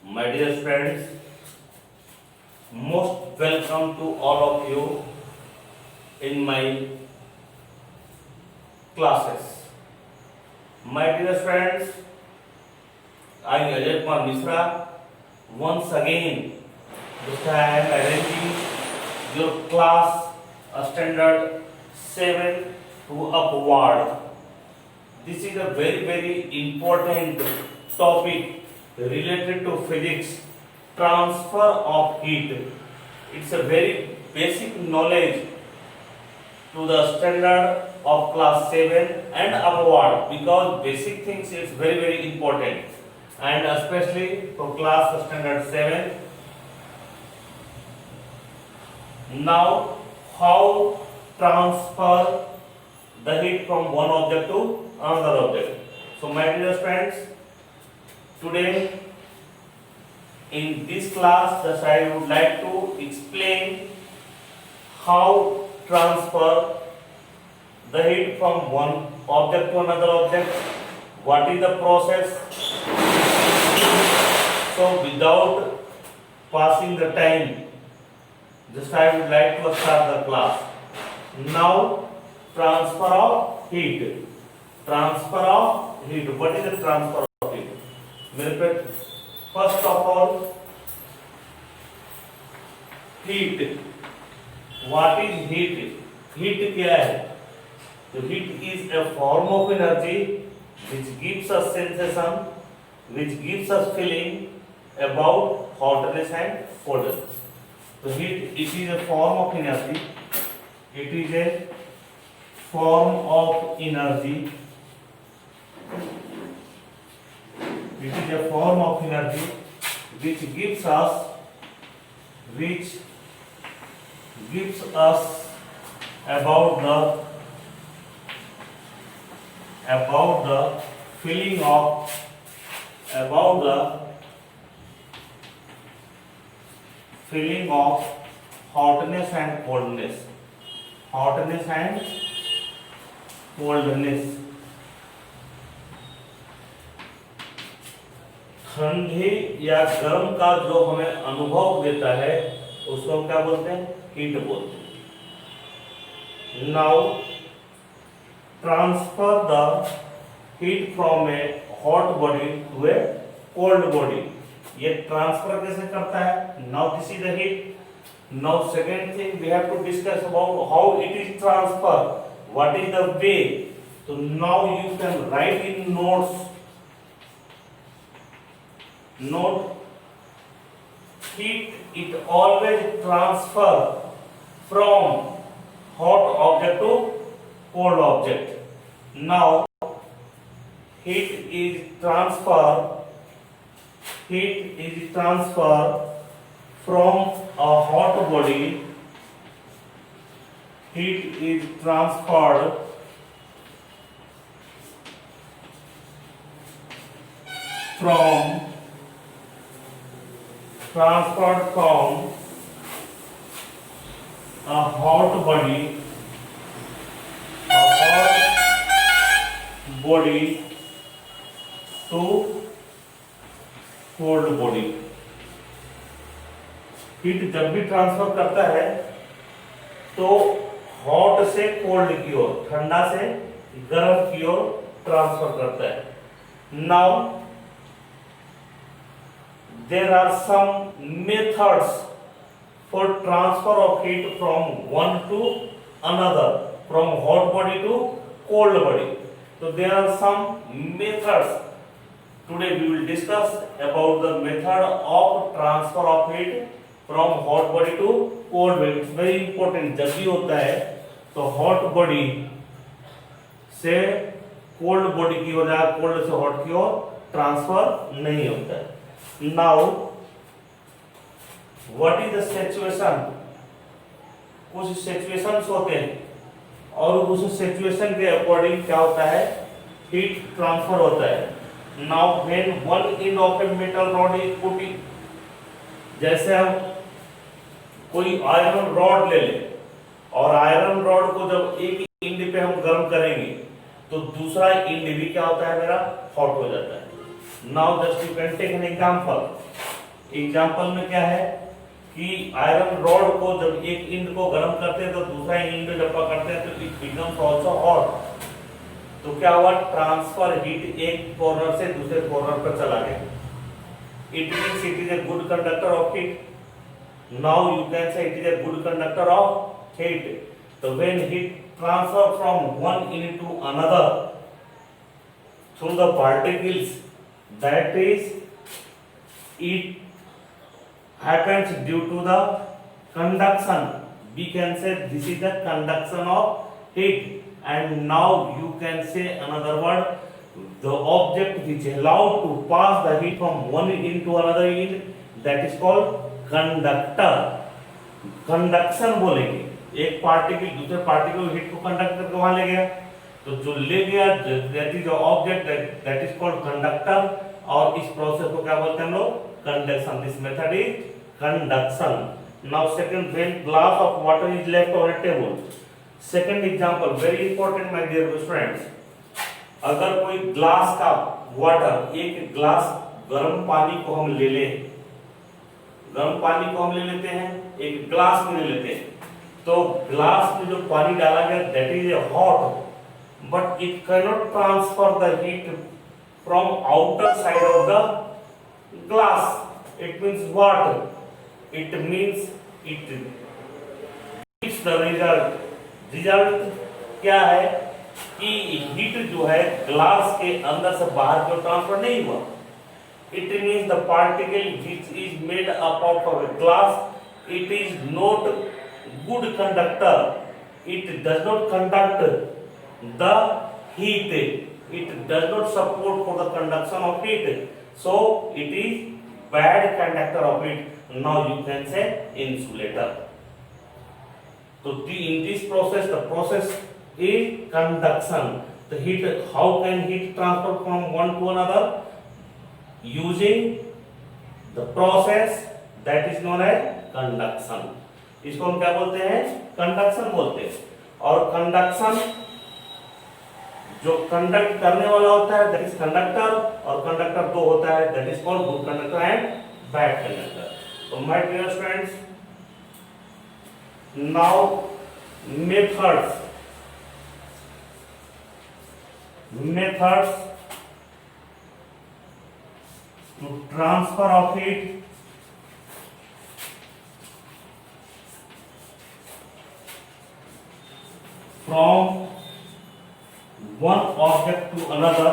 My dear friends, most welcome to all of you in my classes. My dear friends, I am Ajay Kumar Misra. Once again, this time I am arranging your class standard 7 to upward. This is a very important topic related to physics, transfer of heat. It's a very basic knowledge to the standard of class 7 and upward, because basic things is very important, and especially for class standard 7. Now, how transfer the heat from one object to another object. So my dear friends, today in this class just I would like to explain how transfer the heat from one object to another object, what is the process. So without passing the time, just I would like to start the class. Now, transfer of heat. Transfer of heat. What is the transfer of heat? मेरे पे first of all, heat. What is heat? Heat क्या है? So heat is a form of energy which gives us sensation, which gives us feeling about hotness and coldness. So heat, it is a form of energy. It is a form of energy. It is a form of energy which gives us about the feeling of hotness and coldness. Hotness and coldness. ठंडी या गर्म का जो हमें अनुभव देता है उसको हम क्या बोलते हैं? हीट बोलते हैं. Now transfer the heat from a hot body to a cold body. ये ट्रांसफर कैसे करता है? Now this is the heat. Now second thing we have to discuss about how it is transferred. What is the way? So now you can write in notes. Note, heat it always transfer from hot object to cold object. Now heat is transferred from a hot body. Heat is transferred from a hot body to cold body. Heat जब भी transfer करता है तो hot से cold की ओर, ठंडा से गर्म की ओर ट्रांसफर करता है. Now there are some methods for transfer of heat from one to another, from hot body to cold body. So there are some methods. Today we will discuss about the method of transfer of heat from hot body to cold body. It's very important. जब भी होता है तो hot body से cold body की ओर, cold से hot की ओर transfer नहीं होता है. Now, what is the situation? कुछ सिचुएशंस होते हैं और उस सिचुएशन के अकॉर्डिंग क्या होता है? हीट ट्रांसफर होता है. Now, when one end of a metal rod is put in, जैसे हम कोई आयरन रॉड ले लें और आयरन रॉड को जब एक एंड पे हम गर्म करेंगे तो दूसरा एंड भी क्या होता है मेरा? हॉट हो जाता है. Now just you can take an example. Example में क्या है कि आयरन रॉड को जब एक इंड को गर्म करते हैं तो दूसरा इंड जब पकड़ते हैं तो इट बिकम्स आल्सो हॉट। तो क्या हुआ, ट्रांसफर हीट एक कॉर्नर से दूसरे कॉर्नर पर चला गया। It means it is a good conductor of heat. Now you can say it is a good conductor of heat. तो when heat transfer from one into another through the particles, that is it happens due to the conduction. We can say this is the conduction of heat. And now you can say another word, the object which allowed to pass the heat from one end to another end, that is called conductor. Conduction बोलेंगे, एक particle दूसरे particle heat को conduct करके वहां ले गया, तो जो ले गया that is object, that is called conductor. और इस प्रोसेस को क्या बोलते हैं हम लोग, conduction. This method is conduction. Now second, when glass of water is left on a table. Second example very important my dear students. अगर कोई ग्लास का वाटर, एक ग्लास गर्म पानी को हम ले लें, गर्म पानी को हम ले लेते हैं, एक ग्लास में ले लेते हैं, तो ग्लास में जो पानी डाला गया that is A hot, but it cannot transfer the heat from outer side of the glass. It means what? It means it gives the result. Result क्या है कि हीट जो है ग्लास के अंदर से बाहर को ट्रांसफर नहीं हुआ। It means the particle which is made up of a glass, it is not good conductor. It does not conduct the heat, it does not support for the conduction of heat, so it is bad conductor of heat. Now you can say insulator. So in this process, the process is conduction. The heat, how can heat transfer from one to another? Using the process that is known as conduction. इसको हम क्या बोलते हैं, conduction बोलते हैं। और conduction जो conduct करने वाला होता है दैट इज कंडक्टर, और कंडक्टर दो होता है that is called good conductor and bad conductor. तो my dear students, now methods to transfer of heat from one object to another,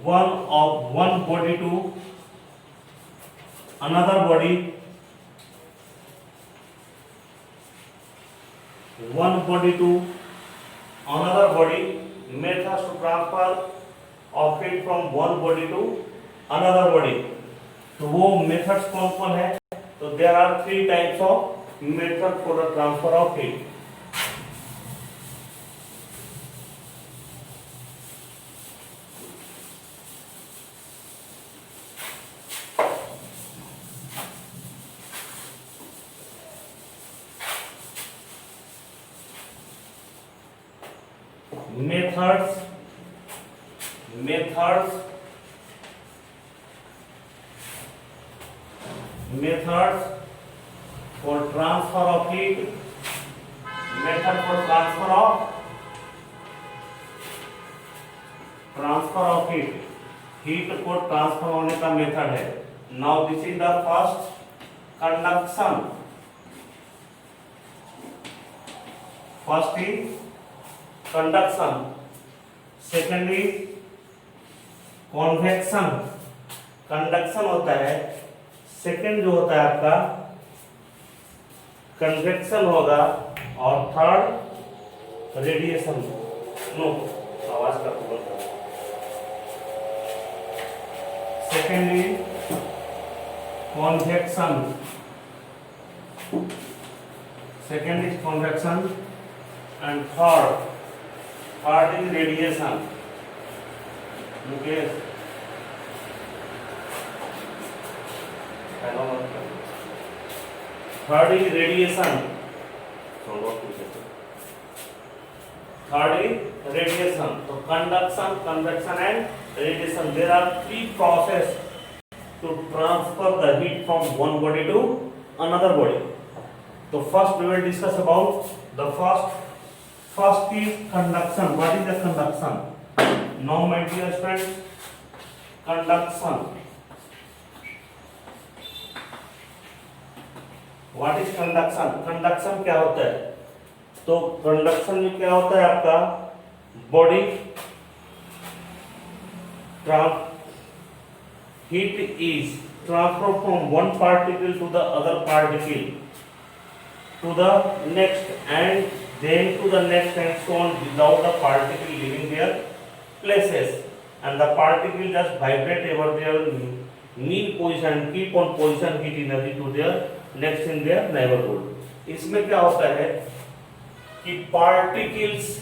one body to another body, one body to another body, methods to transfer of heat from one body to another body। तो वो methods कौन कौन है, तो there are three types of method for the transfer of heat। methods for transfer of heat, method for transfer of heat, heat को transfer होने का method है। Now this is the first, conduction. First is conduction, second is convection. Conduction होता है, second जो होता है आपका कन्वेक्शन होगा, और थर्ड रेडिएशन। नो, आवाज का बंद करो। Second is convection, second is convection and third is radiation. Mukesh third is radiation, third is radiation. तो conduction, convection and radiation, there are three process to transfer the heat from one body to another body. So first we will discuss about the first is conduction. What is the conduction? Now my dear friends, conduction. What is conduction? Conduction क्या होता है? तो conduction में क्या होता है आपका body heat is transferred from one particle to the other particle to the next and then to the next and so on without the particle leaving their places, and the particle just vibrate over their mean position, keep on position heat energy to their next in their neighborhood. इसमें क्या होता है कि particles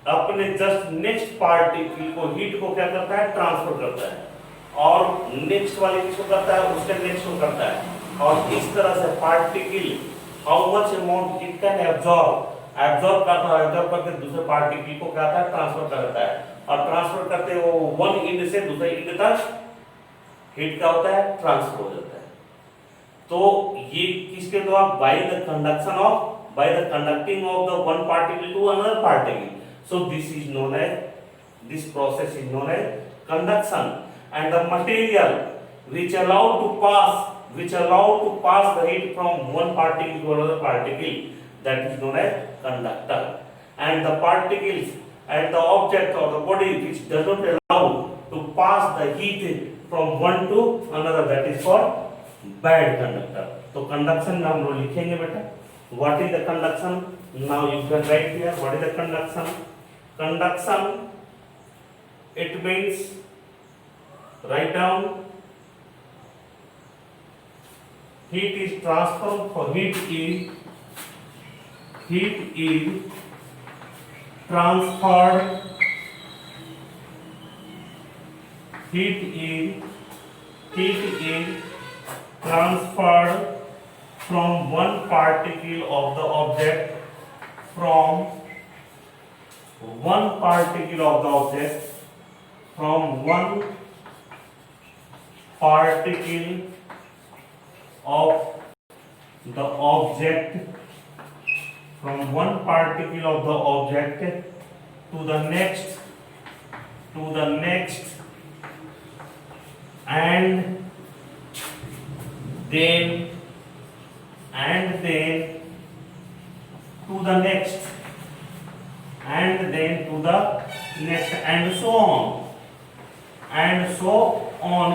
अपने just next particle को heat को क्या करता है, ट्रांसफर करता है, और नेक्स्ट वाले किसको करता है, उसके नेक्स्ट को करता है, और इस तरह से particle how much amount it can absorb करता है, एब्जॉर्ब करके दूसरे पार्टिकल को क्या करता है, ट्रांसफर करता है, और ट्रांसफर करते वो वन इंड से दूसरे इंड तक हीट क्या होता है, ट्रांसफर हो जाता है। तो ये किसके द्वारा, bye the conduction of, by the conducting of the one particle to another particle. So this is known as, this process is known as conduction, and the material which allow to pass the heat from one particle to another particle, that is known as conductor, and the particles and the object or the body which does not allow to pass the heat from one to another, that is called bad conductor. तो conduction में हम लोग लिखेंगे बेटा, what is the conduction? Now you can write here what is the conduction. Conduction, it means, write down, heat is transferred for heat is transferred, heat is transferred from one particle of the object, from one particle of the object, from one particle of the object, from one particle of the object to the next, and then to the next, and then to the next, and so on,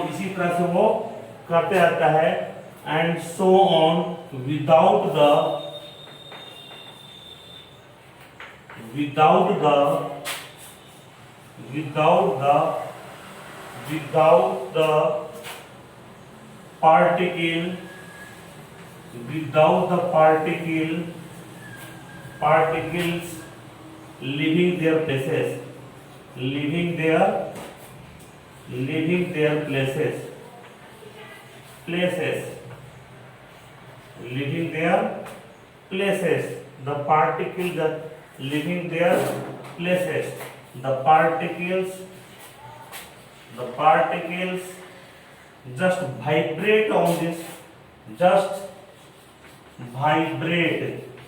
इसी तरह से वो करते रहता है, and so on without the particles leaving their places, leaving their places, the particles are leaving their places, the particles just vibrate on this, just vibrate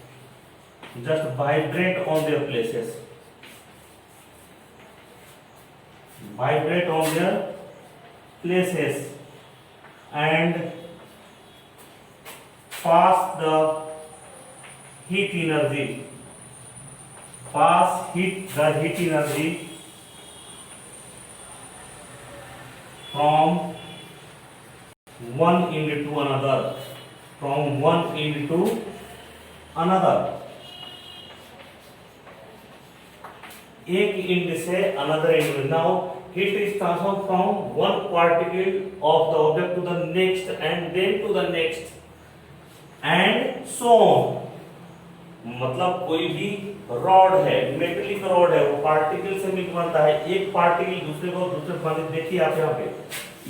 on their places, and pass the heat energy, from one end to another, एक end से another end. Now heat is transferred from one particle of the object to the next, and then to the next, and so on. मतलब कोई भी rod है, metallic rod है, वो particle से मिलकर बनता है, एक पार्टिकल दूसरे को बने, देखिए आप यहाँ पे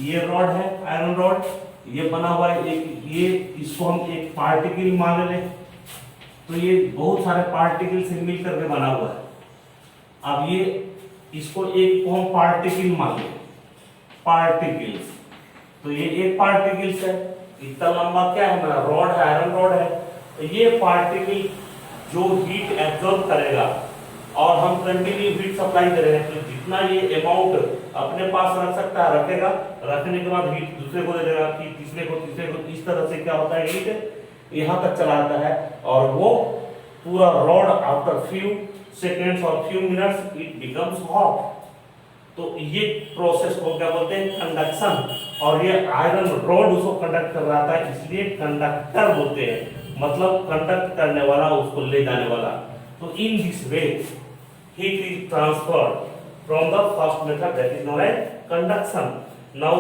ये रॉड है, आयरन रॉड, ये बना हुआ है, एक ये, इसको हम एक पार्टिकल मान लें, तो ये बहुत सारे पार्टिकल से मिल करके बना हुआ है। अब ये इसको एक को हम पार्टिकल मान लें, पार्टिकल्स, तो तो ये एक पार्टिकल्स है, इतना लंबा क्या है मेरा रॉड है, आयरन रॉड है। तो ये पार्टिकल जो हीट एब्जॉर्ब करेगा और हम कंटिन्यू हीट सप्लाई करेंगे, तो जितना ये अमाउंट अपने पास रख सकता है रखेगा, रखने के बाद हीट दूसरे को दे देगा, कि तीसरे को, इस तरह से क्या होता है हीट यहाँ तक चला आता है और वो पूरा रॉड आफ्टर फ्यू सेकेंड्स और few minutes it becomes hot. तो ये प्रोसेस को क्या बोलते हैं, कंडक्शन। और ये आयरन रॉड उसको कंडक्ट कर रहा था, इसलिए कंडक्टर बोलते हैं, मतलब कंडक्ट करने वाला, उसको ले जाने वाला। तो in this way heat is transferred from the first method that is known as conduction. Now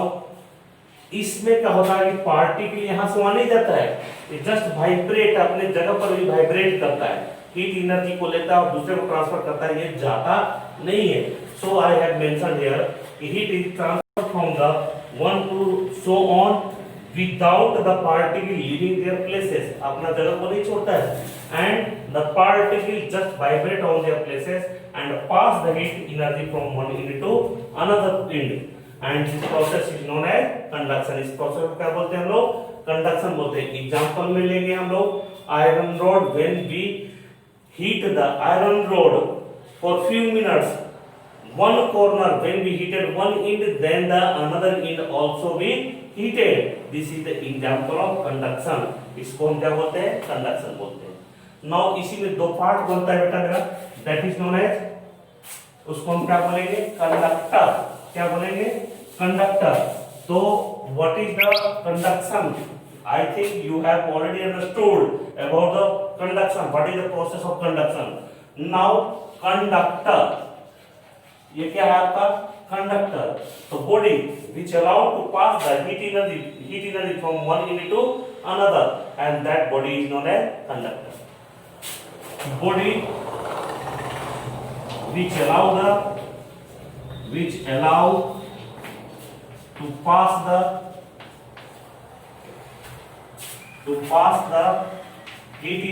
इसमें क्या होता है कि पार्टिकल यहां से वहां नहीं जाता है, ये जस्ट वाइब्रेट अपने जगह पर भी वाइब्रेट करता है, हीट एनर्जी को लेता है और दूसरे को ट्रांसफर करता है, ये जाता नहीं है। So I have mentioned here heat is transferred from the one to so on without the particle leaving their places, अपना जगह को नहीं छोड़ता है, and the particle just vibrate on their places and pass the heat energy from one and to another end, and this process is known as conduction. इस process को क्या बोलते हैं हम लोग, कंडक्शन बोलते हैं। एग्जांपल में लेंगे हम लोग iron rod, when we heat the iron rod for few minutes, one corner when we heated one end, then the another end also be heated. This is the example of conduction. इसको हम क्या बोलते हैं, conduction बोलते हैं। Now इसी में दो पार्ट बनता है बेटा मेरा, दैट इज नोन एज, उसको हम क्या बोलेंगे, कंडक्टर। क्या बोलेंगे, कंडक्टर। तो what is the conduction? I think you have already understood about the conduction. What is the process of conduction? Now conductor, ये क्या है आपका, कंडक्टर। तो body which allow to pass the heat energy from one unit to another, and that body is known as conductor. Body which allow to pass the heat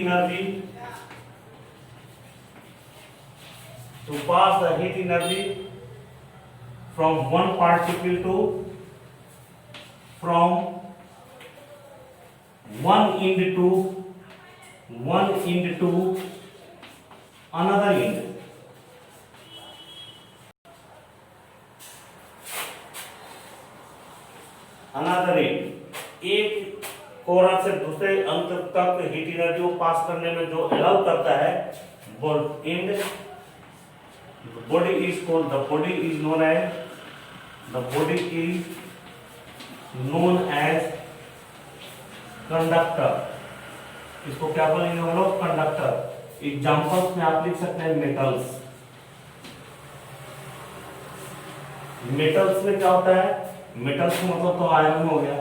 energy from one particle to from one end to another end. एक कोना से दूसरे अंत तक heat energy को पास करने में जो अलाउ करता है वो and, body is called, the body is known as conductor। इसको क्या बोलेंगे हम लोग, कंडक्टर। एग्जांपल्स में आप लिख सकते हैं मेटल्स। मेटल्स में क्या होता है, मेटल्स का मतलब तो आयरन हो गया,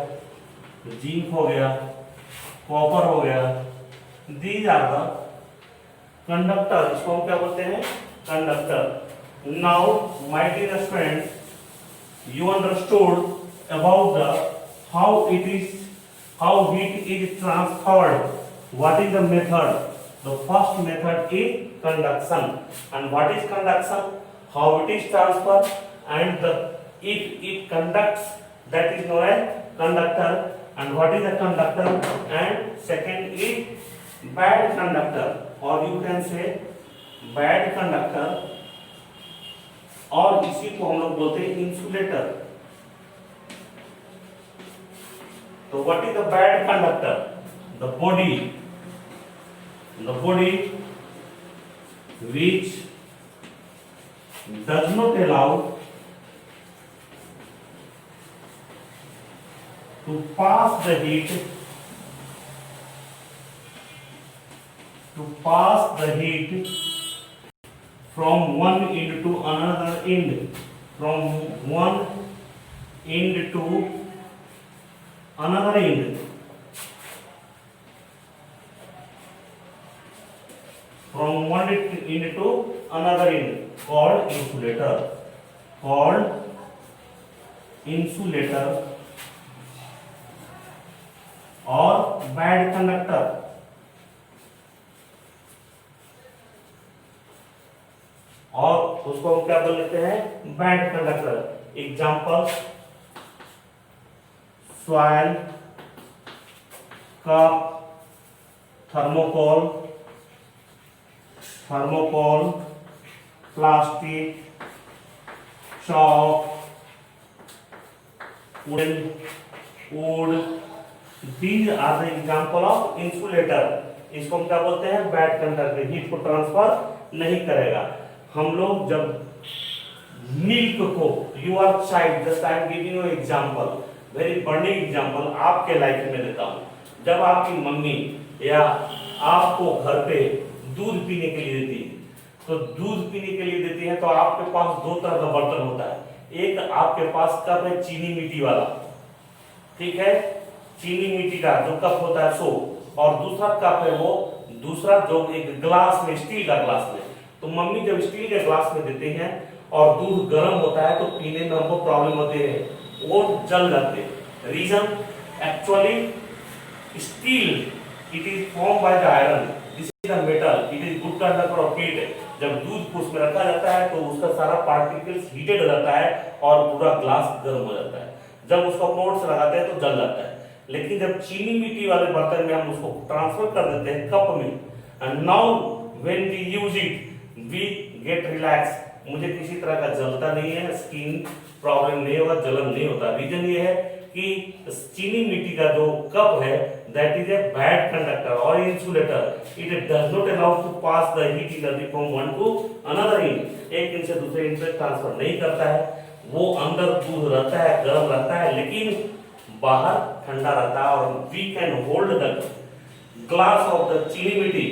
जिंक हो गया, कॉपर हो गया, दीज आर द कंडक्टर। इसको हम क्या बोलते हैं, conductor. Now my dear friends, you understood about the how heat is transferred. What is the method? The first method is conduction. And what is conduction? How it is transferred, and if it conducts, that is known as conductor. And what is a conductor? And second is bad conductor, or you can say bad conductor, और इसी को हम लोग बोलते हैं insulator. तो what is the bad conductor? The body which does not allow to pass the heat from one end to another end, from one end to another end, from one end to another end, called insulator or bad conductor। और उसको हम क्या बोल लेते हैं, bad conductor. Example soil, cup, thermocol, plastic, chalk, wood, these are the example of insulator. इसको हम क्या बोलते हैं? बैड कंडक्टर, हीट को ट्रांसफर नहीं करेगा। हम लोग जब मिल्क को, your child, just I am giving you example, very burning example आपके लाइफ में देता हूँ। जब आपकी मम्मी या आपको घर पे दूध पीने के लिए देती है, तो दूध पीने के लिए देती है तो आपके पास दो तरह का बर्तन होता है। एक आपके पास कप है चीनी मिट्टी वाला, ठीक है, चीनी मिट्टी का जो कप होता है सो, और दूसरा कप है वो दूसरा जो एक ग्लास में, स्टील का ग्लास में। तो मम्मी जब स्टील के ग्लास में देते हैं और दूध गर्म होता है तो पीने में हमको प्रॉब्लम होती है, वो जल जाते हैं। Reason actually steel, it is form by the iron, this is the metal, it is good conductor of heat. जब दूध को उसमें रखा जाता है तो उसका सारा पार्टिकल्स हीटेड हो जाता है और पूरा ग्लास गर्म हो जाता है। जब उसको मोड़ से लगाते हैं तो जल जाता है। लेकिन जब चीनी मिट्टी वाले बर्तन में हम उसको ट्रांसफर कर देते हैं कप में, and now when we use it we get relax, मुझे किसी तरह का जलता नहीं है, स्किन प्रॉब्लम नहीं होगा, जलन नहीं होता। रीजन ये है कि चीनी मिट्टी का जो कप है that is a bad conductor और insulator, it does not allow to pass the heat energy from one to another end, एक इंड से दूसरे इंड पे ट्रांसफर नहीं करता है। वो अंदर दूध रहता है, गर्म रहता है, लेकिन बाहर ठंडा रहता है, और we can hold the glass of the चीनी मिट्टी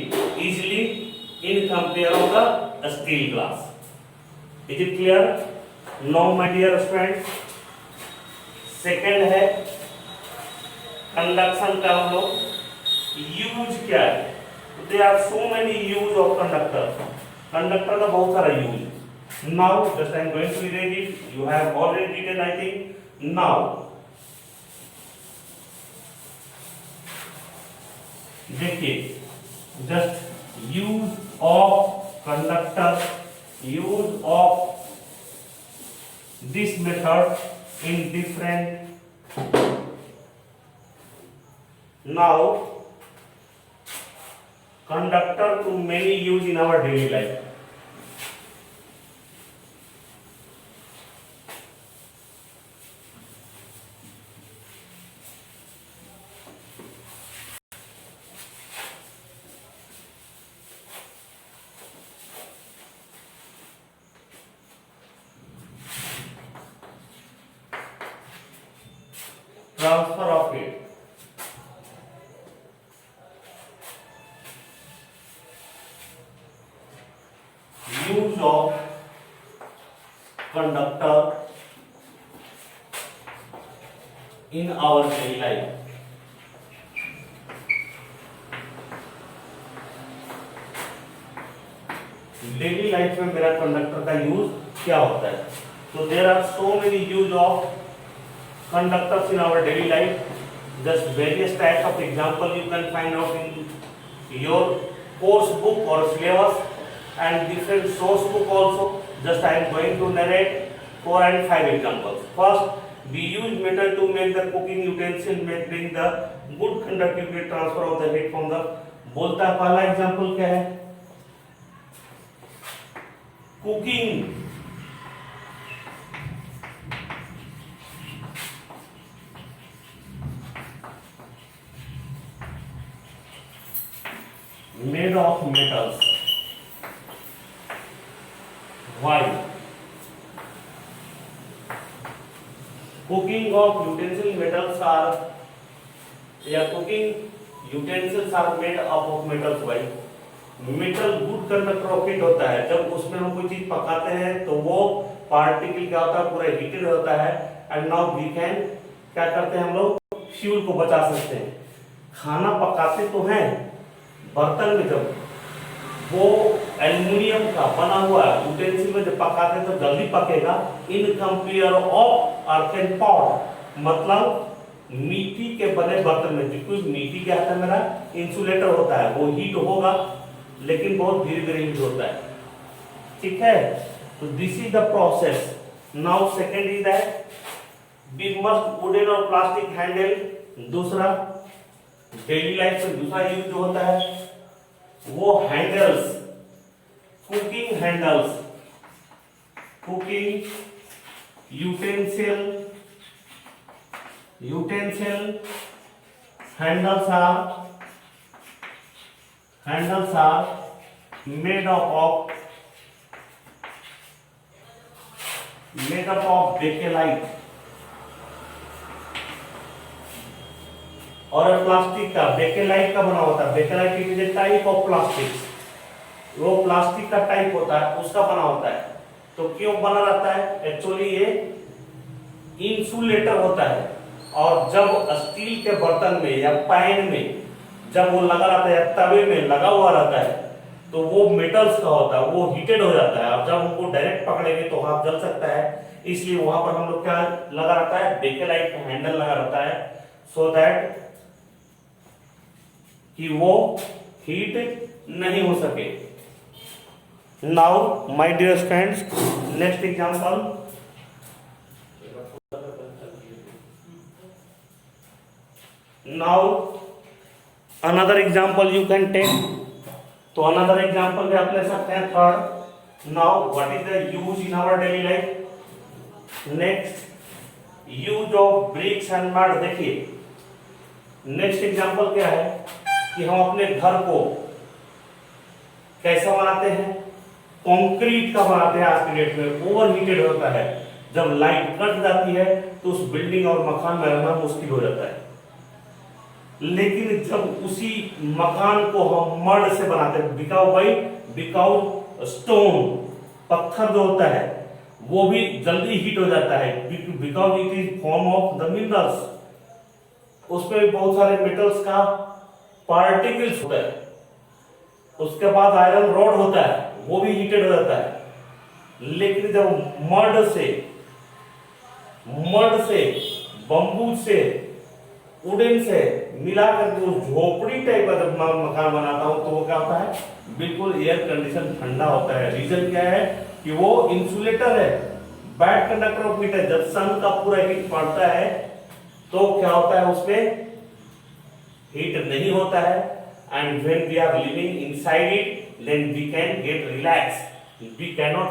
easily in compare of the steel glass. Is it clear? No my dear student, second है कंडक्शन का हम लोग यूज क्या है। There are so many use of conductor, conductor का बहुत सारा use. Now just I am going to read it, you have already written I think. Now देखिए, just use of conductor, use of this method in different, now conductor to many use in our daily life. Transfer of heat, use of conductor in our daily life. Daily life में मेरा conductor का use क्या होता है? तो there are so many use of conductors in our daily life. Just various types of example you can find out in your course book or syllabus and different source book also. Just I am going to narrate 4 and 5 examples. First, we use metal to make the cooking utensil, making the good conductivity transfer of the heat from the, बोलता है पहला example क्या है? Cooking, made of metals. Why? Cooking of utensil metals are, या cooking utensils are made up of metals. Why? Metal good conductor of heat होता है। जब उसमें हम कोई चीज पकाते हैं तो वो पार्टिकल क्या होता है, पूरा हीटेड होता है, एंड नाउ वी कैन, क्या करते हैं हम लोग, फ्यूल को बचा सकते हैं। खाना पकाते तो हैं बर्तन में, जब वो एल्युमिनियम का बना हुआ यूटेंसिल में जब पकाते हैं तो जल्दी पकेगा in compare of earthen pot, मतलब मिट्टी के बने बर्तन में। क्योंकि मिट्टी क्या होता है, मेरा इंसुलेटर होता है, वो हीट होगा लेकिन बहुत धीरे धीरे हीट होता है, ठीक है। तो this is the process. Now second is that be must wooden और प्लास्टिक हैंडल। दूसरा डेली लाइफ में दूसरा यूज जो होता है वो handles, cooking handles, cooking utensil, handles are made up of bakelite और प्लास्टिक का, बेकेलाइट का बना होता है। Bakelite is a type of plastic, वो प्लास्टिक का टाइप होता है, उसका बना होता है। तो क्यों बना रहता है? एक्चुअली ये इंसुलेटर होता है, और जब स्टील के बर्तन में या पैन में जब वो लगा रहता है या तवे में लगा हुआ रहता है तो वो मेटल्स का होता है, वो हीटेड हो जाता है, और जब उनको डायरेक्ट पकड़ेंगे तो हाथ जल सकता है। इसलिए वहां पर हम लोग क्या लगा रहता है? बेकेलाइट का हैंडल लगा रहता है, सो दैट कि वो हीट नहीं हो सके। Now my dear friends, next example, now another example you can take। तो another example भी आप ले सकते हैं, third. now what is the use in our daily life? next use of bricks and mud। देखिए नेक्स्ट एग्जांपल क्या है कि हम अपने घर को कैसा बनाते हैं? कंक्रीट का बनाते हैं। आज की डेट में ओवर हीटेड होता है, जब लाइट कट जाती है तो उस बिल्डिंग और मकान में रहना मुश्किल हो जाता है। लेकिन जब उसी मकान को हम मड से बनाते हैं, बिकाऊ स्टोन, पत्थर जो होता है वो भी जल्दी हीट हो जाता है, because it is form of the minerals. उसमें भी बहुत सारे मेटल्स का पार्टिकल्स होता है। उसके बाद आयरन रॉड होता है, वो भी हीटेड हो जाता है। लेकिन जब मड से बम्बू से वुडन से मिला करके उस झोपड़ी टाइप का जब मकान बनाता हूं तो वो क्या होता है? बिल्कुल एयर कंडीशन ठंडा होता है। रीजन क्या है कि वो इंसुलेटर है, बैड कंडक्टर ऑफ हीट है। जब सन का पूरा हीट पड़ता है तो क्या होता है? उसमें हीट नहीं होता है, and when we are living inside it then we can get relax, we cannot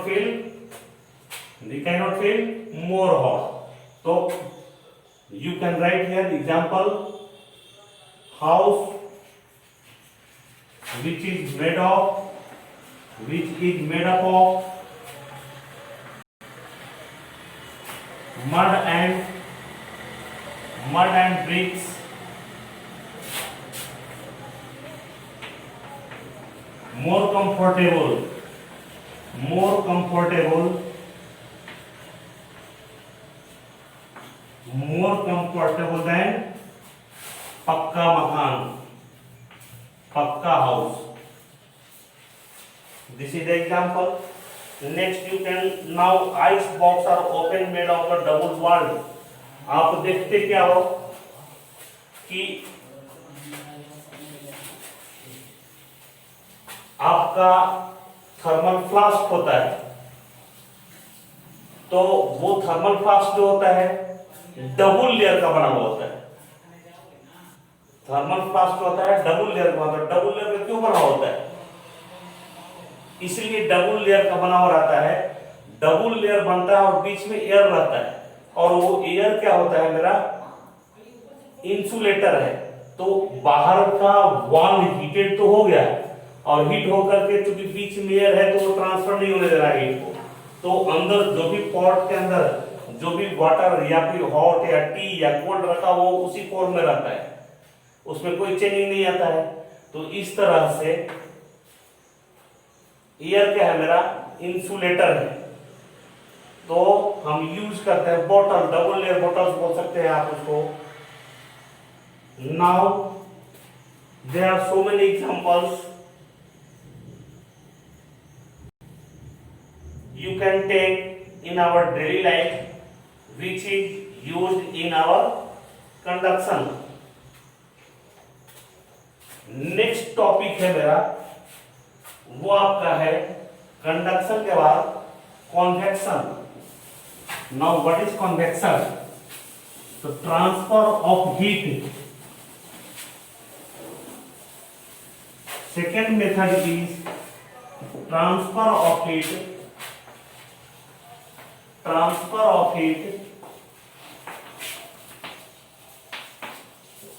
feel more hot. तो you can write here example, house which is made up of mud and bricks, more comfortable than पक्का मकान, पक्का house. This is the example. Next you can, now ice box are open made of a double wall। आप देखते क्या हो कि आपका thermal flask होता है, तो वो थर्मल फ्लास्क जो होता है डबल लेयर का बना हुआ होता है। थर्मल फ्लास्क होता है डबल लेयर का होता है। डबल लेयर का क्यों बना होता है? इसलिए डबल लेयर का बना हुआ रहता है। डबल लेयर बनता है और बीच में एयर रहता है, और वो एयर क्या होता है? मेरा इंसुलेटर है। तो बाहर का वॉल हीटेड तो हो गया, और हीट होकर के चूंकि बीच में एयर है तो वो ट्रांसफर नहीं होने दे रहा है हीट को। तो अंदर जो भी पॉट के अंदर जो भी वाटर या फिर हॉट या टी या कोल्ड रखा वो उसी फॉर्म में रहता है, उसमें कोई चेंजिंग नहीं आता है। तो इस तरह से एयर क्या है? मेरा इंसुलेटर है। तो हम यूज करते हैं बॉटल, डबल लेयर बॉटल्स बोल सकते हैं आप उसको। Now there are so many examples you can take in our daily life which is used in our conduction। Next topic है मेरा, वो आपका है कंडक्शन के बाद convection. Now what is convection? तो transfer of heat, second method is transfer of heat,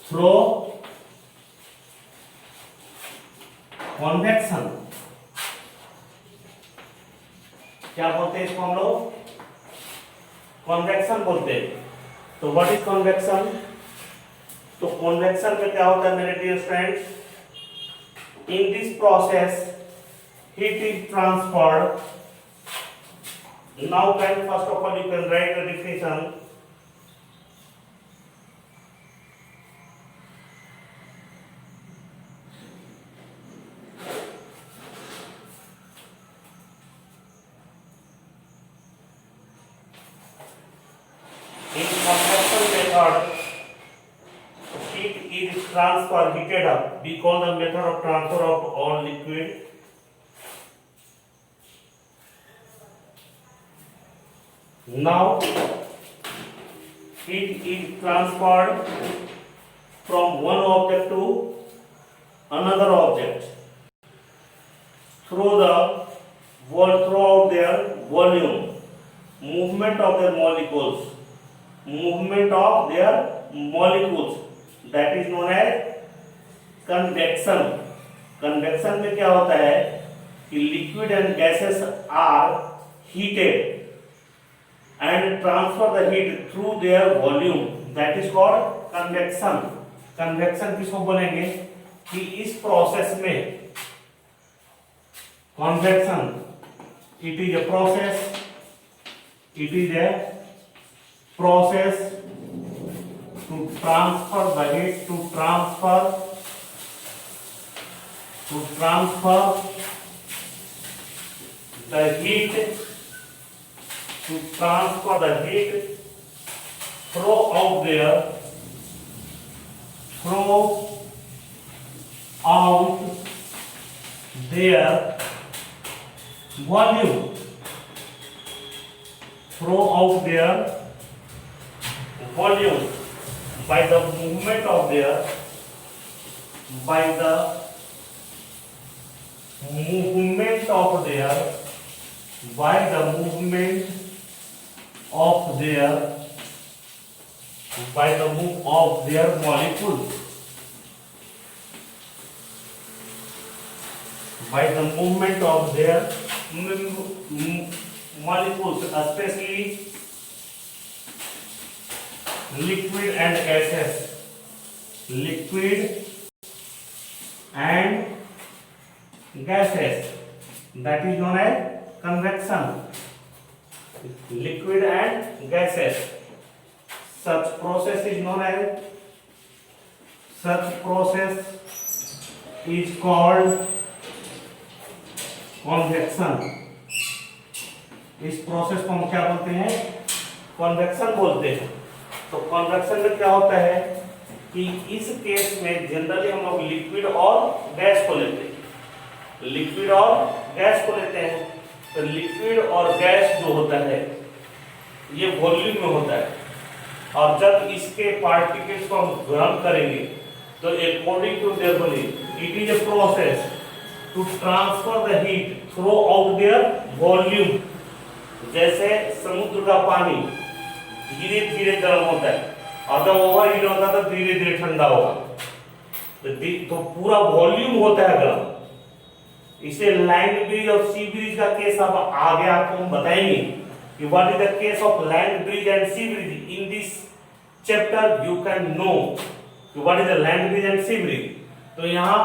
through convection। क्या बोलते हैं इसको हम लोग? कन्वेक्शन बोलते हैं। तो व्हाट इज कन्वेक्शन? तो कन्वेक्शन में क्या होता है मेरे dear friends? In this process heat is transferred। Now can first of all you can write the definition। In convection method, heat is transferred, heated up. We call the method of transfer of all liquid। Now heat is transferred from one object to another object throughout their volume, movement of their molecules, that is known as convection। convection में क्या होता है कि liquid and gases are heated and transfer the heat through their volume, that is called convection। convection किसको बोलेंगे कि इस process में convection, it is a process to transfer the heat, to transfer the heat throughout their volume, by the movement of their molecules, by the movement of their molecules, especially liquid and gases, that is known as convection। liquid and gases, such process is called convection। इस process को हम क्या बोलते हैं? Convection बोलते हैं। तो convection में क्या होता है कि इस केस में जनरली हम लोग लिक्विड और गैस को लेते हैं। तो लिक्विड और गैस जो होता है ये वॉल्यूम में होता है, और जब इसके पार्टिकल्स को हम गर्म करेंगे तो according to their volume it is a process to transfer the heat throughout their volume. जैसे समुद्र का पानी धीरे धीरे गर्म होता है और जब ओवर हीट होता है तो धीरे धीरे ठंडा होगा, तो पूरा वॉल्यूम होता है गर्म। इसे लैंड ब्रिज और सी ब्रिज का केस अब आगे आपको हम बताएंगे कि what is the case of land bridge and sea bridge. In this chapter you can know what is the land bridge and sea bridge. तो यहाँ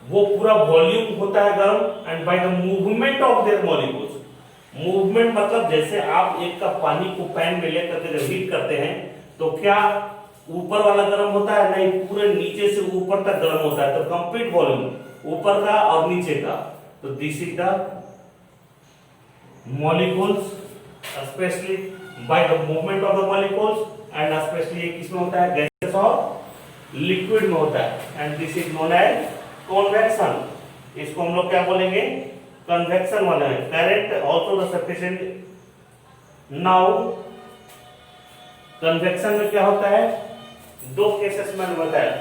वो पूरा वॉल्यूम होता है गर्म, and by the movement of their molecules. Movement मतलब जैसे आप एक कप पानी को पैन में लेकर के जब हीट करते हैं तो क्या ऊपर वाला गर्म होता है? नहीं, पूरे नीचे से ऊपर तक गर्म होता है। तो कंप्लीट वॉल्यूम ऊपर का और नीचे का। तो this is the molecules, specially by the movement of the molecules, and specially किसमें होता है? गैसेस और लिक्विड में होता है, and this is known as convection. इसको हम लोग क्या बोलेंगे? कन्वेक्शन वाला है। Current also the sufficient. Now convection में क्या होता है, दो केसेस मैंने बताया,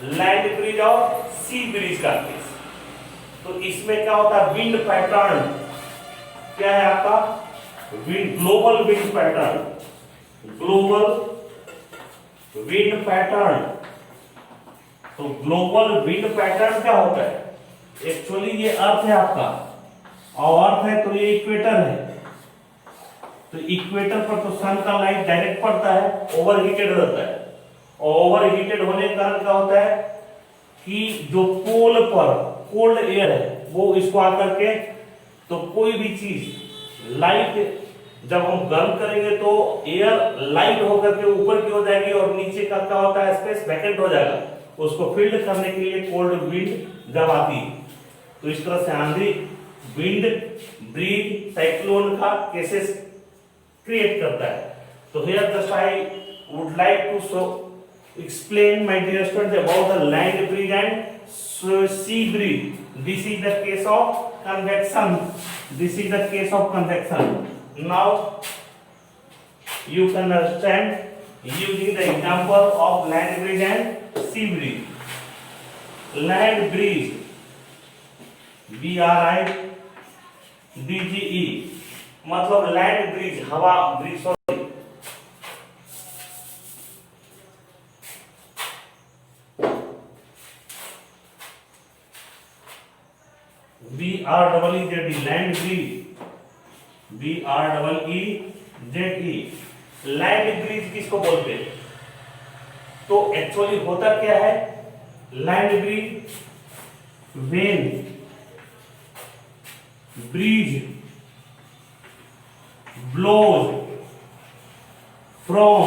लैंड ब्रिज और सी ब्रिज का केस। तो इसमें क्या होता है, विंड पैटर्न क्या है आपका, wind, global wind pattern, global wind pattern. तो ग्लोबल विंड पैटर्न क्या होता है, एक्चुअली ये अर्थ है आपका, और अर्थ है तो ये इक्वेटर है, तो इक्वेटर पर तो सन का लाइट डायरेक्ट पड़ता है, ओवरहीटेड रहता है, और ओवरहीटेड होने के कारण क्या होता है कि जो पोल पर कोल्ड एयर है वो इसको आकर के, तो कोई भी चीज लाइट जब हम गर्म करेंगे तो एयर लाइट होकर के ऊपर की हो जाएगी और नीचे का क्या होता है, स्पेस वैकेंट हो जाएगा, उसको फिल्ड करने के लिए कोल्ड विंड जब आती है। तो इस तरह से आंधी, विंड, ब्रीज, साइक्लोन का केसेस क्रिएट करता है। तो here just I would like to show explain my dear students about the land bridge and sea bridge. This is the case of convection. This is the case of convection. Now you can understand using the example of land bridge and sea bridge. Land bridge, BRIDGE, मतलब land bridge, हवा bridge, BREEZE, land bridge, BREEZE, land bridge किसको बोलते हैं? तो actually होता क्या है, land bridge, when bridge blows from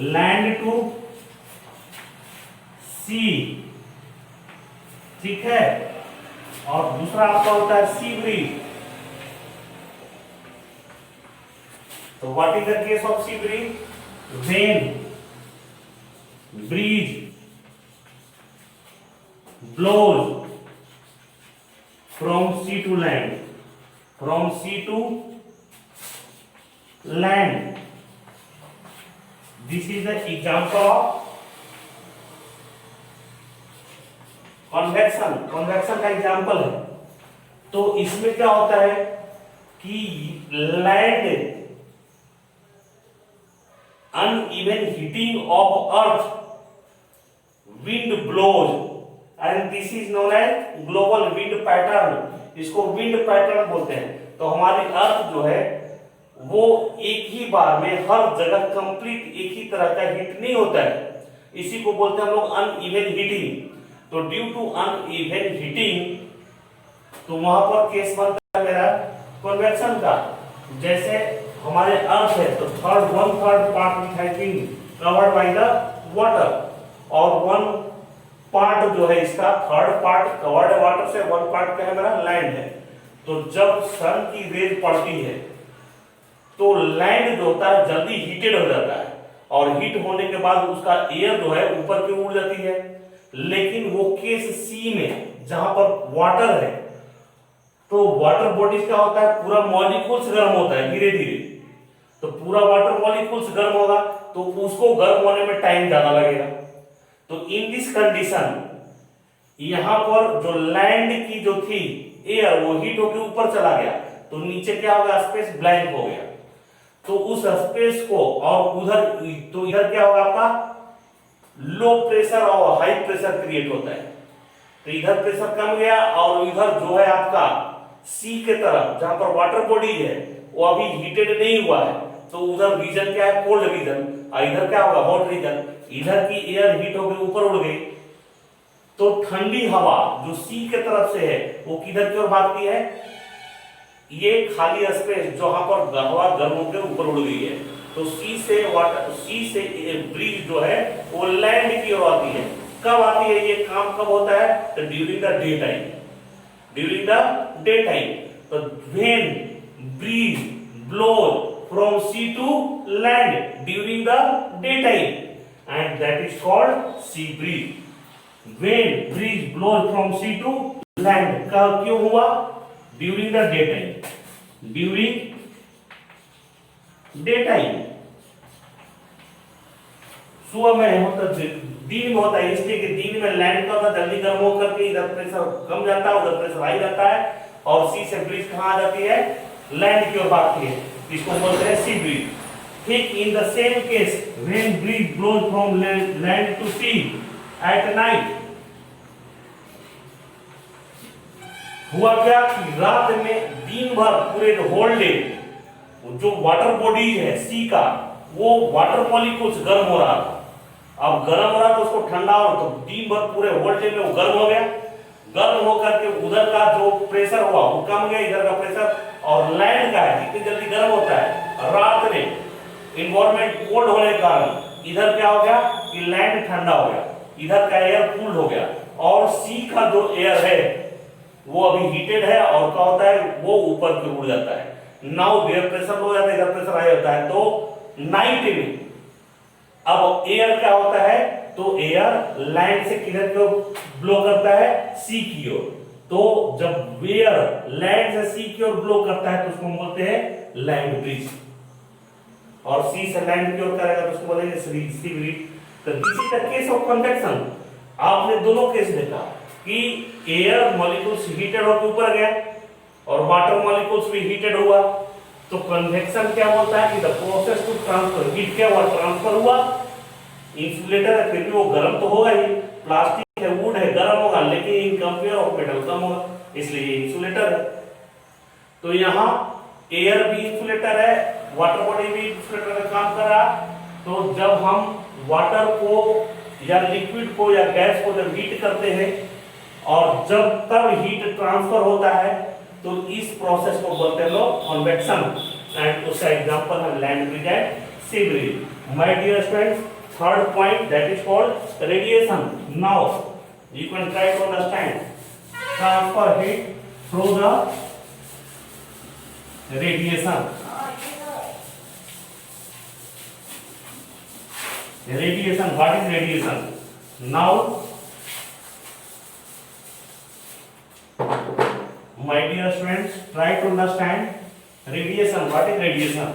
land to sea, ठीक है, और दूसरा आपका होता है सी ब्रिज। तो what is the case of sea bridge, when bridge blows from sea to land, from sea to land. This is the example of convection. convection का example है। तो इसमें क्या होता है कि land uneven heating of earth, wind blows and this is known as global wind pattern. इसको wind pattern बोलते हैं। तो हमारी अर्थ जो है वो एक ही बार में हर जगह कंप्लीट एक ही तरह का हीट नहीं होता है, इसी को बोलते हैं हम लोग अनइवन हीटिंग। तो ड्यू टू अनइवन हीटिंग, तो वहां पर केस बनता है मेरा कन्वेक्शन का। जैसे हमारे अर्थ है तो one third part has been covered by the water, और वन पार्ट जो है इसका थर्ड पार्ट कवर्ड वाटर से, वन पार्ट क्या है मेरा लैंड है। तो जब सन की रेज पड़ती है तो लैंड जो होता है जल्दी हीटेड हो जाता है, और हीट होने के बाद उसका एयर जो है ऊपर की उड़ जाती है। लेकिन वो केस सी में जहां पर वाटर है, तो वाटर बॉडीज क्या होता है, पूरा मॉलिक्यूल्स गर्म होता है धीरे धीरे। तो पूरा वाटर मॉलिक्यूल्स गर्म होगा तो उसको गर्म होने में टाइम ज्यादा लगेगा। तो इन दिस कंडीशन यहां पर जो लैंड की जो थी एयर, वो हीट होकर ऊपर चला गया, तो नीचे क्या होगा, स्पेस ब्लैंक हो गया। तो उस स्पेस को, और उधर तो इधर क्या होगा आपका लो प्रेशर और हाई प्रेशर क्रिएट होता है। तो इधर प्रेशर कम गया, और इधर जो है आपका सी के तरफ जहां पर वाटर बॉडी है वो अभी हीटेड नहीं हुआ है, तो उधर रीजन क्या है, कोल्ड रीजन, और इधर क्या होगा, हॉट रीजन। इधर की एयर हीट होकर ऊपर उड़ गई, तो ठंडी हवा जो सी के तरफ से है वो किधर की ओर भागती है, ये खाली स्पेस जहां पर हवा गर्म होकर ऊपर उड़ गई है, तो सी से वाटर, सी से ब्रीज जो है वो लैंड की ओर आती है। कब आती है, ये काम कब होता है, तो during the day time, during the day time. तो when breeze blows from sea to land during the daytime, and that is called sea breeze. When breeze blows from sea to land, कब क्यों हुआ, during the daytime, during day time, सुबह में होता, दिन में होता है, इसलिए कि दिन में लैंड का होता जल्दी गर्म होकर के इधर प्रेशर कम जाता है, उधर प्रेशर हाई जाता है, और सी से ब्रीज कहाँ आ जाती है, लैंड की ओर भागती है, इसको बोलते हैं सी ब्रीज। ठीक in the same case when breeze blows from land to sea at night, हुआ क्या कि रात में दिन भर पूरे होल डे जो वाटर बॉडी है सी का, वो वाटर मॉलिक्यूल्स गर्म हो रहा था। अब गर्म हो रहा तो उसको ठंडा, और तो दिन भर पूरे होल डे में वो गर्म हो गया। गर्म होकर के उधर का जो प्रेशर हुआ वो कम गया, इधर का प्रेशर, और लैंड का है कितनी जल्दी गर्म होता है रात में, इन्वायरमेंट कोल्ड होने के कारण इधर क्या हो गया कि लैंड ठंडा हो गया, इधर का एयर कूल्ड हो गया, और सी का जो एयर है वो अभी हीटेड है, और क्या होता है वो ऊपर की उड़ जाता है। नाउ देयर प्रेशर लो हो जाता है, इधर प्रेशर हाई होता है। तो नाइट में अब एयर क्या होता है, तो एयर लैंड से किधर की ओर ब्लो करता है, सी की ओर। तो जब एयर लैंड से सी की ओर ब्लो करता है तो उसको बोलते हैं लैंड ब्रीज, और सी से लैंड की ओर करेगा तो उसको बोलेंगे सी ब्रीज। तो this is the case of convection. आपने दोनों केस देखा कि एयर मॉलिक्यूल्स हीटेड होकर ऊपर गया और वाटर मॉलिक्यूल्स भी हीटेड हुआ। तो कन्वेक्शन क्या बोलता है कि the process to transfer, heat क्या हुआ, ट्रांसफर हुआ। इंसुलेटर है फिर भी वो गर्म तो होगा ही, प्लास्टिक है, वुड है, गर्म होगा, लेकिन इन कंपेयर ऑफ मेटल कम होगा, इसलिए इंसुलेटर है। तो यहाँ एयर भी इंसुलेटर है, वाटर बॉडी भी इंसुलेटर का काम कर रहा। तो जब हम वाटर को या लिक्विड को या गैस को जब हीट करते हैं, और जब तब हीट ट्रांसफर होता है, तो इस प्रोसेस को बोलते हैं लोग कन्वेक्शन। एंड उसका एग्जांपल है land bridge and sea bridge. My dear students, third point that is called radiation. Now you can try to understand transfer heat through the radiation. Radiation, what is radiation? Now, my dear students, try to understand radiation. What is radiation?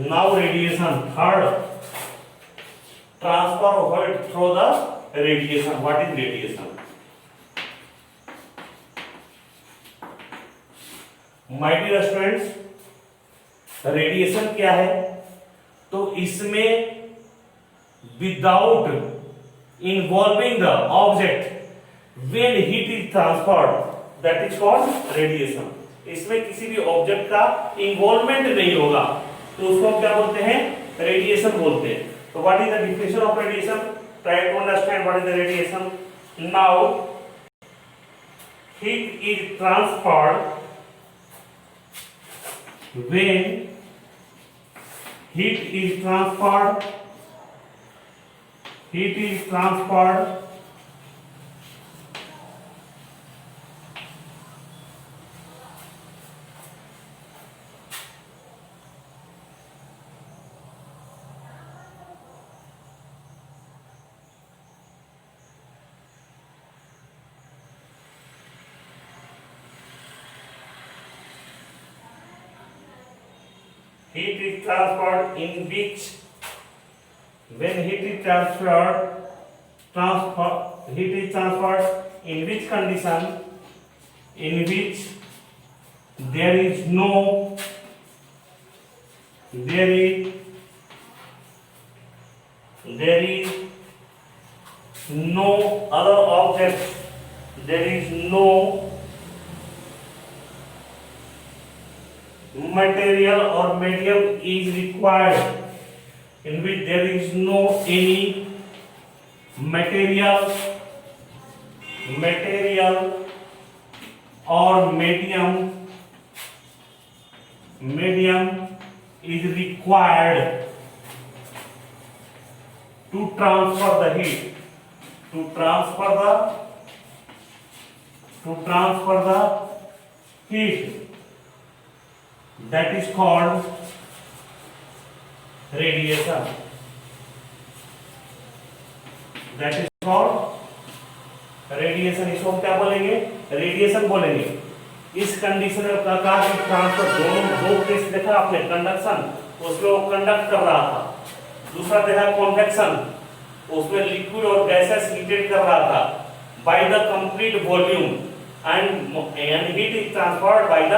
Now radiation, third, transfer of heat through the radiation. What is radiation? My dear students, radiation क्या है, तो इसमें without involving the object when heat is transferred that is called radiation. इसमें किसी भी object का involvement नहीं होगा तो उसको क्या बोलते हैं, रेडिएशन बोलते हैं। तो what is the definition of radiation? Try to understand what is the radiation. Now heat is transferred when heat is transferred heat is transferred in which, when heat is transferred in which condition, in which there is no other object, there is no material or medium is required, in which there is no any material or medium is required to transfer the heat, to transfer the heat, that is called radiation. That is called radiation. इसको हम क्या बोलेंगे? Radiation बोलेंगे। इस condition में प्रकाश की transfer, दोनों दो केस देखा आपने, कंडक्शन उसमें वो कंडक्ट कर रहा था, दूसरा देखा कॉन्वेक्शन उसमें लिक्विड और गैसेस हीटेड कर रहा था by the complete volume and heat is transferred by the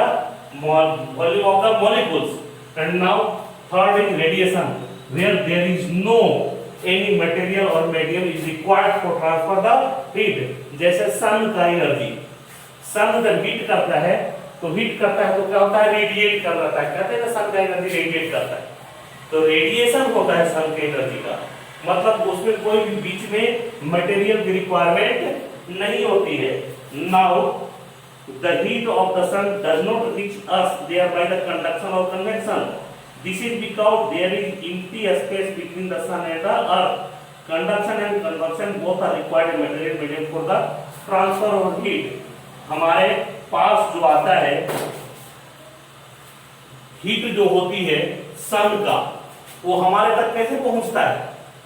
volume of the molecules. And now third is radiation where there is no any material or medium is required for transfer the heat। जैसे सन का energy, सन जब heat करता है तो heat करता है तो क्या होता है? रेडिएट कर रहा है, कहते हैं ना सन का एनर्जी रेडिएट करता है, तो रेडिएशन होता है सन के एनर्जी का। मतलब उसमें कोई भी बीच में मटेरियल की रिक्वायरमेंट नहीं होती है। Now the heat of the sun does not reach us there by the conduction और convection. This is because there is empty space between the sun and the earth. Conduction and convection both are required material medium for the transfer of heat। हमारे पास जो आता है heat जो होती है सन का, वो हमारे तक कैसे पहुंचता है?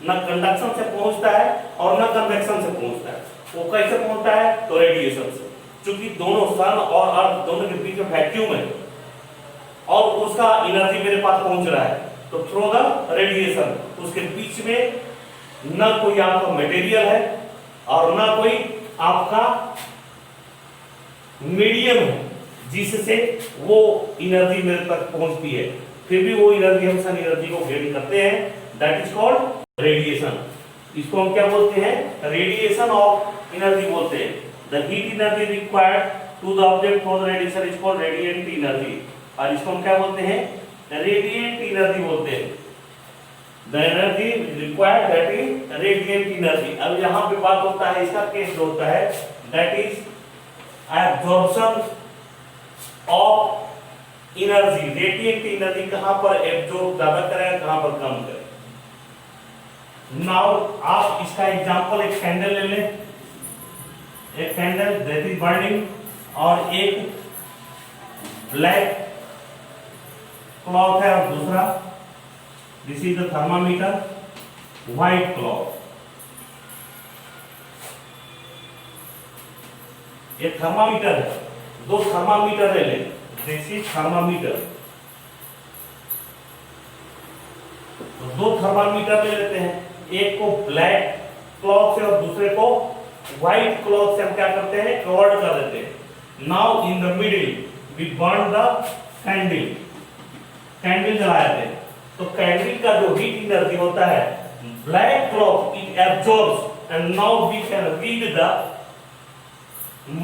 न कंडक्शन से पहुंचता है और न कन्वेक्शन से पहुंचता है। वो कैसे पहुंचता है? तो रेडिएशन से। क्योंकि दोनों सन और अर्थ दोनों के बीच में वैक्यूम है और उसका एनर्जी मेरे पास पहुंच रहा है, तो थ्रू द रेडिएशन उसके बीच में न कोई आपका मटेरियल है और न कोई आपका मीडियम है जिससे वो एनर्जी मेरे तक पहुंचती है, फिर भी वो एनर्जी हम सन एनर्जी को गेन करते हैं, दैट इज कॉल्ड रेडिएशन। इसको हम क्या बोलते हैं? रेडिएशन ऑफ एनर्जी बोलते हैं। The heat energy required to the object for the radiation is called radiant energy. और इसको हम क्या बोलते हैं? रेडिएंट एनर्जी बोलते हैं। The energy required that is radiant energy. अब यहाँ पे बात होता है, इसका केस जो होता है that is absorption of energy. Radiant energy कहाँ पर एब्जॉर्ब ज्यादा करें, कहाँ पर कम करें। नाउ आप इसका एग्जांपल एक कैंडल ले लें, एक कैंडल दैट इज बर्निंग और एक ब्लैक क्लॉथ है और दूसरा this is the thermometer, white cloth. ये थर्मामीटर है, दो थर्मामीटर ले लें, दिस इज थर्मामीटर, तो दो थर्मामीटर ले लेते हैं, एक को ब्लैक क्लॉथ से और दूसरे को व्हाइट क्लॉथ से हम क्या करते हैं? कवर्ड कर देते हैं। Now in the middle we burn the candle, candle जला देते हैं, तो कैंडल का जो हीट एनर्जी होता है black cloth it absorbs and now we can read the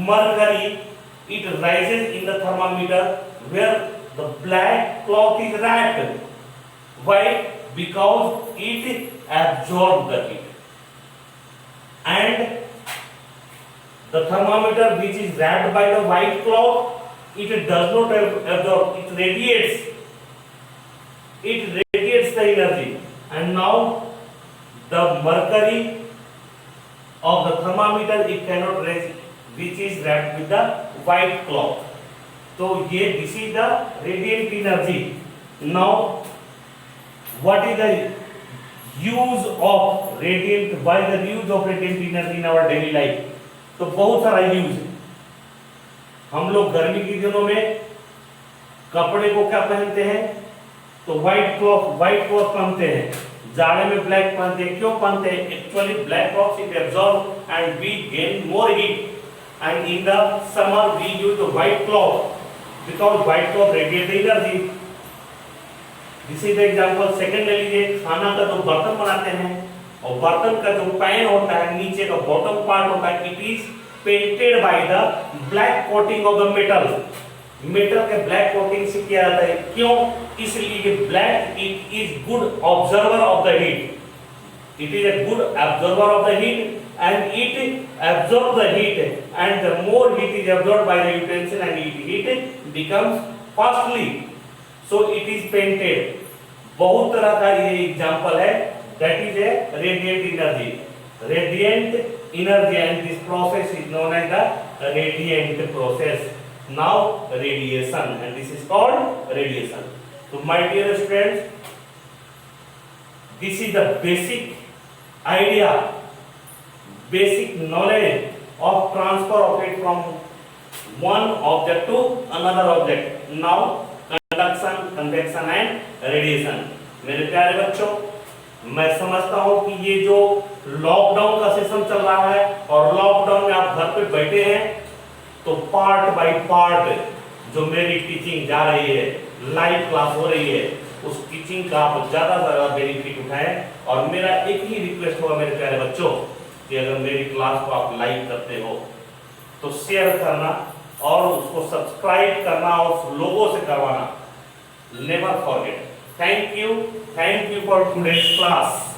mercury, it rises in the thermometer where the black cloth is wrapped। Why? Because it absorb the heat and the thermometer which is wrapped by the white cloth it does not absorb, it radiates the energy and now the mercury of the thermometer it cannot raise which is wrapped with the white cloth। तो ये this is the radiant energy। now what is the use of radiant, why the use of radiant energy in our daily life? तो बहुत सारा use है। हम लोग गर्मी के दिनों में कपड़े को क्या पहनते हैं? तो व्हाइट क्लॉथ पहनते हैं। जाड़े में ब्लैक पहनते हैं। क्यों पहनते हैं? Actually black cloth it absorb and we gain more heat and in the summer we use the white cloth because white cloth radiate energy. This is the example. Second ले लीजिए, खाना का जो बर्तन बनाते हैं और बर्तन का जो पैन होता है नीचे का बॉटम पार्ट होता है it is painted by the black coating of the metal. Metal के ब्लैक कोटिंग से किया जाता है। क्यों? इसलिए कि black it is good observer of the heat, it is a good observer of the heat and it absorb the heat and the more heat is absorbed by the utensil and heat becomes costly, so it is painted। बहुत तरह का ये example है, that is a radiant energy and this process is known as the radiant process। now radiation and this is called radiation। so my dear students, this is the basic idea basic knowledge of transfer of heat from one object to another object. Now conduction, convection and radiation. मेरे प्यारे बच्चों, मैं समझता हूँ कि ये जो lockdown का सेशन चल रहा है और लॉकडाउन में आप घर पे बैठे हैं, तो पार्ट बाय पार्ट जो मेरी टीचिंग जा रही है, लाइव क्लास हो रही है, उस टीचिंग का आप ज्यादा से ज्यादा बेनिफिट उठाएं। और मेरा एक ही रिक्वेस्ट होगा मेरे प्यारे बच्चों कि अगर मेरी क्लास को आप लाइक करते हो तो शेयर करना और उसको सब्सक्राइब करना और लोगों से करवाना। Never forget. Thank you for today's class.